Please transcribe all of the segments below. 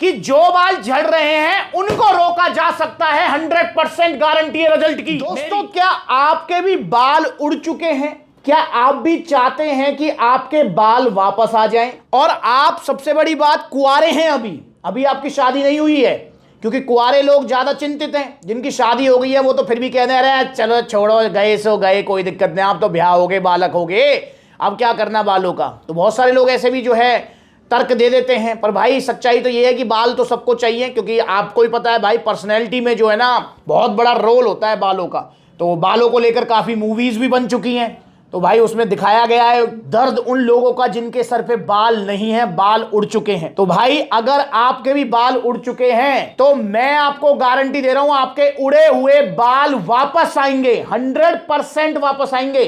कि जो बाल झड़ रहे हैं उनको रोका जा सकता है। 100% गारंटी है रिजल्ट की। दोस्तों, क्या आपके भी बाल उड़ चुके हैं? क्या आप भी चाहते हैं कि आपके बाल वापस आ जाएं? और आप, सबसे बड़ी बात, कुंवारे हैं, अभी आपकी शादी नहीं हुई है, क्योंकि कुंवारे लोग ज्यादा चिंतित हैं। जिनकी शादी हो गई है वो तो फिर भी कह रहे हैं चलो छोड़ो, गए सो गए, कोई दिक्कत नहीं, आप तो ब्याह हो गए, बालक हो गए, अब क्या करना बालों का। तो बहुत सारे लोग ऐसे भी जो है तर्क दे देते हैं। पर भाई सच्चाई तो ये है कि बाल तो सबको चाहिए, क्योंकि आपको ही पता है भाई, पर्सनैलिटी में जो है ना बहुत बड़ा रोल होता है बालों का। तो बालों को लेकर काफी मूवीज भी बन चुकी हैं। तो भाई उसमें दिखाया गया है दर्द उन लोगों का जिनके सर पे बाल नहीं है, बाल उड़ चुके हैं। तो भाई अगर आपके भी बाल उड़ चुके हैं तो मैं आपको गारंटी दे रहा हूं, आपके उड़े हुए बाल वापस आएंगे, 100% वापस आएंगे।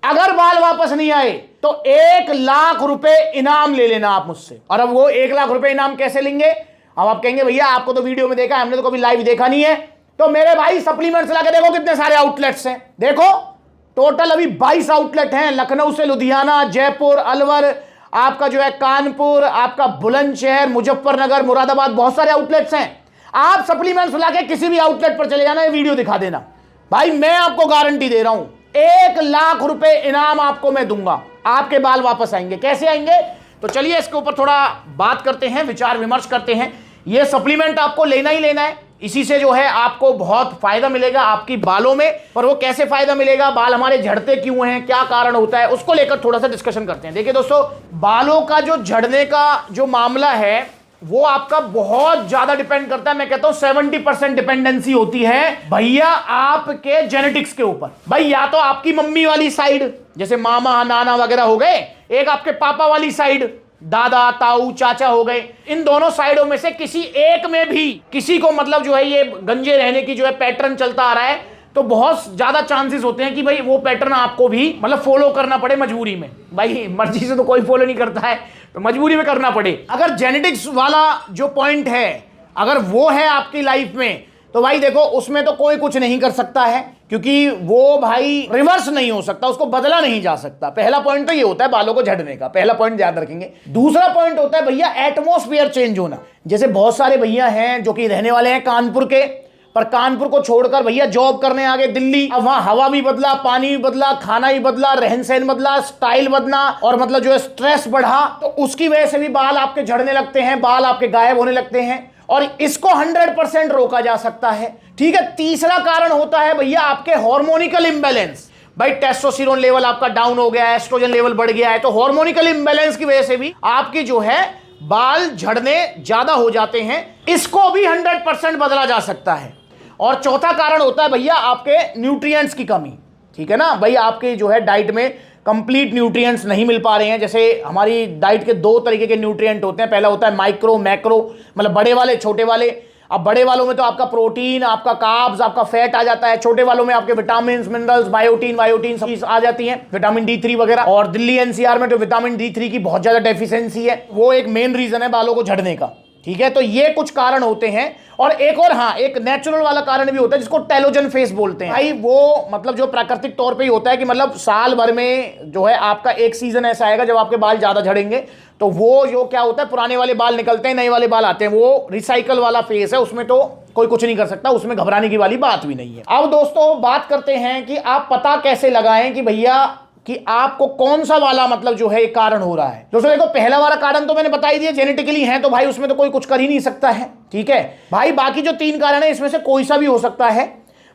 अगर बाल वापस नहीं आए तो 1 लाख रुपए इनाम ले लेना आप मुझसे। और अब वो 1 लाख रुपए इनाम कैसे लेंगे? अब आप कहेंगे भैया आपको तो वीडियो में देखा है, हमने तो कभी लाइव देखा नहीं है। तो मेरे भाई सप्लीमेंट्स लाके देखो कितने सारे आउटलेट्स हैं। देखो टोटल अभी 22 आउटलेट हैं, लखनऊ से लुधियाना, जयपुर, अलवर, आपका जो है कानपुर, आपका बुलंदशहर, मुजफ्फरनगर, मुरादाबाद, बहुत सारे आउटलेट्स हैं। आप सप्लीमेंट्स लाके किसी भी आउटलेट पर चले जाना, ये वीडियो दिखा देना। भाई मैं आपको गारंटी दे रहा हूं, 1 लाख रुपए इनाम आपको मैं दूंगा, आपके बाल वापस आएंगे। कैसे आएंगे? तो चलिए इसके ऊपर थोड़ा बात करते हैं, विचार विमर्श करते हैं। यह सप्लीमेंट आपको लेना ही लेना है, इसी से जो है आपको बहुत फायदा मिलेगा आपकी बालों में। पर वो कैसे फायदा मिलेगा, बाल हमारे झड़ते क्यों हैं, क्या कारण होता है, उसको लेकर थोड़ा सा डिस्कशन करते हैं। देखिए दोस्तों, बालों का जो झड़ने का जो मामला है वो आपका बहुत ज्यादा डिपेंड करता है। मैं कहता हूं 70% डिपेंडेंसी होती है भैया आपके जेनेटिक्स के ऊपर। भाई या तो आपकी मम्मी वाली साइड, जैसे मामा नाना वगैरह हो गए, एक आपके पापा वाली साइड, दादा ताऊ चाचा हो गए, इन दोनों साइडों में से किसी एक में भी किसी को मतलब जो है ये गंजे रहने की जो है पैटर्न चलता आ रहा है, तो बहुत ज्यादा चांसेस होते हैं कि भाई वो पैटर्न आपको भी मतलब फॉलो करना पड़े मजबूरी में। भाई मर्जी से तो कोई फॉलो नहीं करता है, तो मजबूरी में करना पड़े। अगर जेनेटिक्स वाला जो पॉइंट है अगर वो है आपकी लाइफ में, तो भाई देखो उसमें तो कोई कुछ नहीं कर सकता है, क्योंकि वो भाई रिवर्स नहीं हो सकता, उसको बदला नहीं जा सकता। पहला पॉइंट तो ये होता है बालों को झड़ने का, पहला पॉइंट याद रखेंगे। दूसरा पॉइंट होता है भैया एटमॉस्फेयर चेंज होना। जैसे बहुत सारे भैया हैं जो कि रहने वाले हैं कानपुर के, पर कानपुर को छोड़कर भैया जॉब करने आ गए दिल्ली। अब वहां हवा भी बदला, पानी भी बदला, खाना भी बदला, रहन सहन बदला, स्टाइल बदला, और मतलब जो है स्ट्रेस बढ़ा, तो उसकी वजह से भी बाल आपके झड़ने लगते हैं, बाल आपके गायब होने लगते हैं। और इसको 100% रोका जा सकता है। ठीक है। तीसरा कारण होता है भैया आपके हार्मोनिकल इंबैलेंस। भाई टेस्टोस्टेरोन लेवल आपका डाउन हो गया है, एस्ट्रोजन लेवल बढ़ गया है, तो हार्मोनिकल इंबैलेंस की वजह से भी आपकी जो है बाल झड़ने ज्यादा हो जाते हैं। इसको भी 100% बदला जा सकता है। और चौथा कारण होता है भैया आपके न्यूट्रिएंट्स की कमी। ठीक है ना भाई, आपके जो है डाइट में कंप्लीट न्यूट्रिएंट्स नहीं मिल पा रहे हैं। जैसे हमारी डाइट के 2 तरीके के न्यूट्रिएंट होते हैं, पहला होता है माइक्रो मैक्रो, मतलब बड़े वाले छोटे वाले। अब बड़े वालों में तो आपका प्रोटीन, आपका कार्ब्स, आपका फैट आ जाता है। छोटे वालों में आपके विटामिन मिनरल्स, बायोटीन सब चीज आ जाती है, विटामिन D3 वगैरह। और दिल्ली एनसीआर में तो विटामिन D3 की बहुत ज्यादा डेफिशिएंसी है, वो एक मेन रीजन है बालों को झड़ने का। ठीक है, तो ये कुछ कारण होते हैं। और एक और, हाँ, एक नेचुरल वाला कारण भी होता है जिसको टेलोजन फेस बोलते हैं। भाई वो मतलब जो प्राकृतिक तौर पे ही होता है कि मतलब साल भर में जो है आपका एक सीजन ऐसा आएगा जब आपके बाल ज्यादा झड़ेंगे, तो वो जो क्या होता है पुराने वाले बाल निकलते हैं, नए वाले बाल आते हैं, वो रिसाइकल वाला फेस है, उसमें तो कोई कुछ नहीं कर सकता, उसमें घबराने की वाली बात भी नहीं है। अब दोस्तों बात करते हैं कि आप पता कैसे लगाएं कि भैया कि आपको कौन सा वाला मतलब जो है कारण हो रहा है। दोस्तों देखो, पहला वाला कारण तो मैंने बता ही दिया, जेनेटिकली है, तो भाई उसमें तो कोई कुछ कर ही नहीं सकता है। ठीक है भाई, बाकी जो 3 कारण है इसमें से कोई सा भी हो सकता है,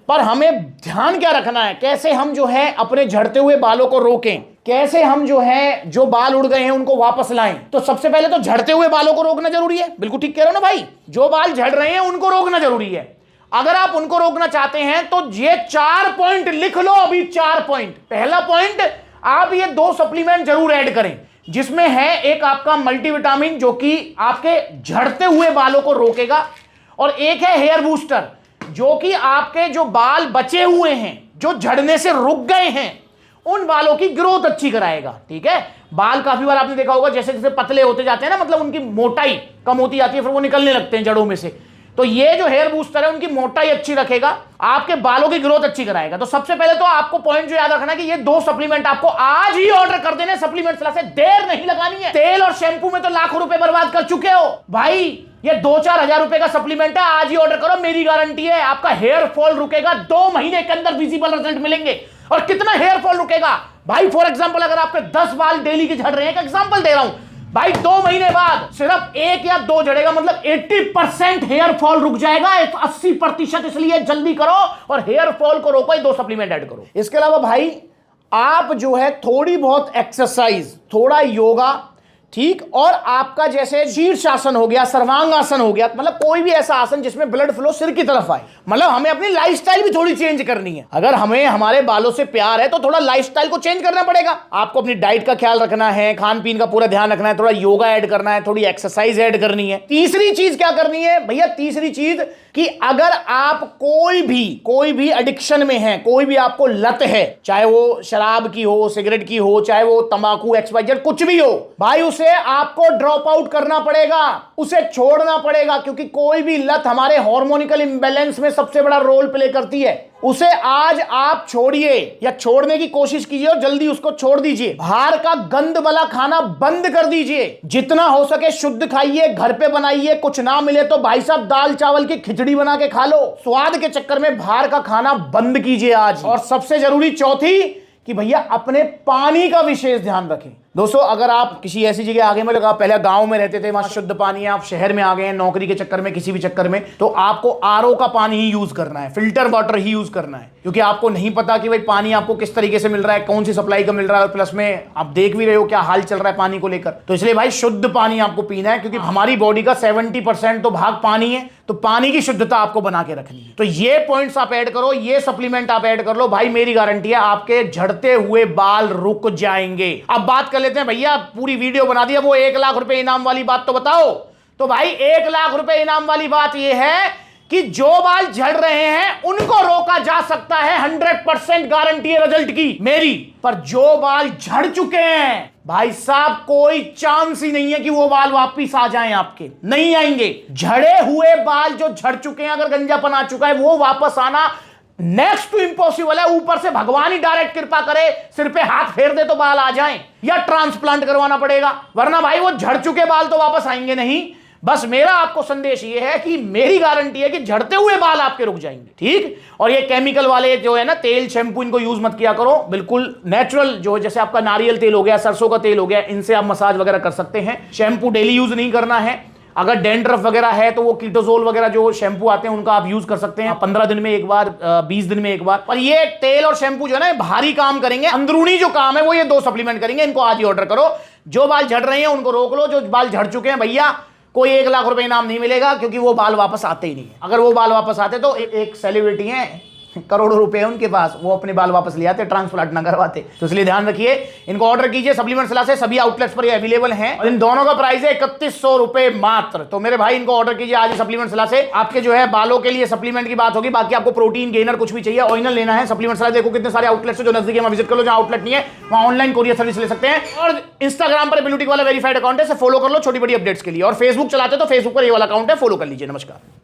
पर हमें ध्यान क्या रखना है, कैसे हम जो है अपने झड़ते हुए बालों को रोकें, कैसे हम जो है जो बाल उड़ गए हैं उनको वापस लाएं। तो सबसे पहले तो झड़ते हुए बालों को रोकना जरूरी है। बिल्कुल ठीक कह रहे हो ना भाई, जो बाल झड़ रहे हैं उनको रोकना जरूरी है। अगर आप उनको रोकना चाहते हैं तो ये 4 पॉइंट लिख लो अभी, 4 पॉइंट। पहला पॉइंट, आप ये 2 सप्लीमेंट जरूर ऐड करें, जिसमें है एक आपका मल्टीविटामिन जो कि आपके झड़ते हुए बालों को रोकेगा, और एक है हेयर बूस्टर जो कि आपके जो बाल बचे हुए हैं, जो झड़ने से रुक गए हैं, उन बालों की ग्रोथ अच्छी कराएगा। ठीक है, बाल काफी बार आपने देखा होगा जैसे जैसे पतले होते जाते हैं ना, मतलब उनकी मोटाई कम होती जाती है, फिर वो निकलने लगते हैं जड़ों में से। तो ये जो हेयर बूस्टर है उनकी मोटाई अच्छी रखेगा, आपके बालों की ग्रोथ अच्छी कराएगा। तो सबसे पहले तो आपको पॉइंट जो याद रखना है कि ये 2 सप्लीमेंट आपको आज ही ऑर्डर कर देने। सप्लीमेंट से देर नहीं लगानी है। तेल और शैम्पू में तो लाखों रुपए बर्बाद कर चुके हो भाई, ये 2-4 हजार रुपए का सप्लीमेंट है, आज ही ऑर्डर करो, मेरी गारंटी है आपका हेयर फॉल रुकेगा, 2 महीने के अंदर विजिबल रिजल्ट मिलेंगे। और कितना हेयर फॉल रुकेगा भाई, फॉर एग्जांपल अगर आपके 10 बाल डेली के झड़ रहे हैं, एक एग्जांपल दे रहा हूं भाई, 2 महीने बाद सिर्फ 1 या 2 झड़ेगा, मतलब 80% हेयर फॉल रुक जाएगा, 80%। इसलिए जल्दी करो और हेयर फॉल को रोको, 2 सप्लीमेंट ऐड करो। इसके अलावा भाई आप जो है थोड़ी बहुत एक्सरसाइज, थोड़ा योगा, ठीक, और आपका जैसे शीर्षासन हो गया, सर्वांगासन हो गया, मतलब कोई भी ऐसा आसन जिसमें ब्लड फ्लो सिर की तरफ आए। मतलब हमें अपनी लाइफस्टाइल भी थोड़ी चेंज करनी है। अगर हमें हमारे बालों से प्यार है तो थोड़ा लाइफस्टाइल को चेंज करना पड़ेगा। आपको अपनी डाइट का ख्याल रखना है, खान पीन का पूरा ध्यान रखना है, थोड़ा योगा ऐड करना है, थोड़ी एक्सरसाइज ऐड करनी है। तीसरी चीज क्या करनी है भैया, तीसरी चीज कि अगर आप कोई भी एडिक्शन में है, कोई भी आपको लत है, चाहे वो शराब की हो, सिगरेट की हो, चाहे वो तंबाकू, XYZ कुछ भी हो भाई, उसे आपको ड्रॉप आउट करना पड़ेगा, उसे छोड़ना पड़ेगा। क्योंकि कोई भी लत हमारे हार्मोनिकल इंबैलेंस में सबसे बड़ा रोल प्ले करती है। उसे आज आप छोड़िए या छोड़ने की कोशिश कीजिए और जल्दी उसको छोड़ दीजिए। बाहर का गंद वाला खाना बंद कर दीजिए, जितना हो सके शुद्ध खाइए, घर पे बनाइए। कुछ ना मिले तो भाई साहब दाल चावल की खिचड़ी बना के खा लो। स्वाद के चक्कर में बाहर का खाना बंद कीजिए आज। और सबसे जरूरी चौथी कि भैया अपने पानी का विशेष ध्यान रखें। दोस्तों अगर आप किसी ऐसी जगह आगे, मतलब आप पहले गांव में रहते थे, वहां शुद्ध पानी है, आप शहर में आ गए हैं नौकरी के चक्कर में, किसी भी चक्कर में, तो आपको RO का पानी ही यूज करना है, फिल्टर वाटर ही यूज करना है। क्योंकि आपको नहीं पता कि भाई पानी आपको किस तरीके से मिल रहा है, कौन सी सप्लाई का मिल रहा है, प्लस में आप देख भी रहे हो क्या हाल चल रहा है पानी को लेकर। तो इसलिए भाई शुद्ध पानी आपको पीना है, क्योंकि हमारी बॉडी का 70% तो भाग पानी है, तो पानी की शुद्धता आपको बना के रखनी है। तो ये पॉइंट्स आप ऐड करो, ये सप्लीमेंट आप ऐड कर लो भाई, मेरी गारंटी है आपके झड़ते हुए बाल रुक जाएंगे। अब बात कर लेते हैं भैया, पूरी वीडियो बना दिया, वो 1 लाख रुपए इनाम वाली बात तो बताओ। तो भाई 1 लाख रुपए इनाम वाली बात यह है कि जो बाल झड़ रहे हैं उनको रोका जा सकता है, 100% गारंटी है रिजल्ट की मेरी। पर जो बाल झड़ चुके हैं भाई साहब, कोई चांस ही नहीं है कि वो बाल वापिस आ जाएं, आपके नहीं आएंगे। झड़े हुए बाल जो झड़ चुके हैं, अगर गंजापन आ चुका है, वो वापस आना नेक्स्ट टू इम्पॉसिबल है। ऊपर से भगवान ही डायरेक्ट कृपा करे, सिर पे हाथ फेर दे तो बाल आ जाएं, या ट्रांसप्लांट करवाना पड़ेगा, वरना भाई वो झड़ चुके बाल तो वापस आएंगे नहीं। बस मेरा आपको संदेश ये है कि मेरी गारंटी है कि झड़ते हुए बाल आपके रुक जाएंगे, ठीक। और ये केमिकल वाले जो है ना तेल, शैम्पू, इनको यूज मत किया करो। बिल्कुल नेचुरल जो जैसे आपका नारियल तेल हो गया, सरसों का तेल हो गया, इनसे आप मसाज वगैरह कर सकते हैं। शैम्पू डेली यूज नहीं करना है। अगर डैंड्रफ वगैरह है तो वो कीटोजोल वगैरह जो शैम्पू आते हैं उनका आप यूज कर सकते हैं, 15 दिन में एक बार, 20 दिन में एक बार। और ये तेल और शैम्पू जो है ना भारी काम करेंगे, अंदरूनी जो काम है वो ये 2 सप्लीमेंट करेंगे। इनको आज ही ऑर्डर करो। जो बाल झड़ रहे हैं उनको रोक लो, जो बाल झड़ चुके हैं भैया कोई 1 लाख रुपए इनाम नहीं मिलेगा, क्योंकि वो बाल वापस आते ही नहीं है। अगर वो बाल वापस आते तो एक सेलिब्रिटी है, करोड़ों रुपए है उनके पास, वो अपने बाल वापस ले आते, ट्रांसप्लांट ना करवाते। तो इसलिए ध्यान रखिए, इनको ऑर्डर कीजिए सप्लीमेंट सलाह से, सभी आउटलेट्स पर ये अवेलेबल हैं। और इन दोनों का प्राइस है 3100 रुपए मात्र। तो मेरे भाई इनको ऑर्डर कीजिए आज ही सप्लीमेंट सलाह से। आपके जो है बालों के लिए सप्लीमेंट की बात होगी, बाकी आपको प्रोटीन गेनर कुछ भी चाहिए, ऑइनल लेना है, सप्लीमेंट सलाह देखो कितने सारे आउटलेट्स है, जो नजदीक है विजिट कर लो। जहां आउटलेट नहीं है वहां ऑनलाइन कोरियर सर्विस ले सकते हैं। और इंस्टाग्राम पर ब्लूटिक वाला वेरीफाइड अकाउंट है, फॉलो कर लो छोटी बड़ी अपडेट्स के लिए। और फेसबुक चलाते तो फेसबुक पर ये वाला अकाउंट है, फॉलो कर लीजिए। नमस्कार।